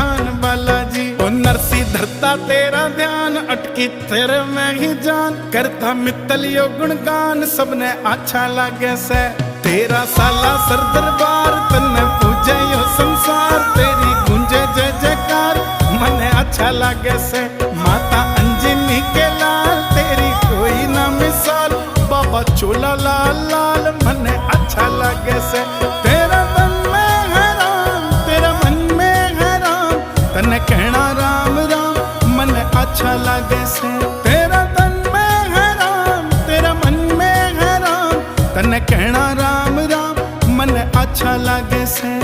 जान बालाजी। ओ नरसी धरता तेरा ध्यान, अटकी तेरे में ही जान, करता मित्तल यो गुणगान, सबने अच्छा लागे से। तेरा साला सर दरबार, तन्ने पूजे यो संसार, तेरी गूंजे जय जयकार, मने अच्छा लागे से। माता अंजनी के लाल, तेरी कोई ना मिसाल, बाबा चोला लाल लाल, मने अच्छा लागे से। तेरा तन में है राम, तेरा मन में है राम, तन्ने कहना राम राम, मने अच्छा लागे से। तेरा तन में है राम, तेरा मन में है राम, तन्ने कहना राम राम, मने अच्छा लागे से।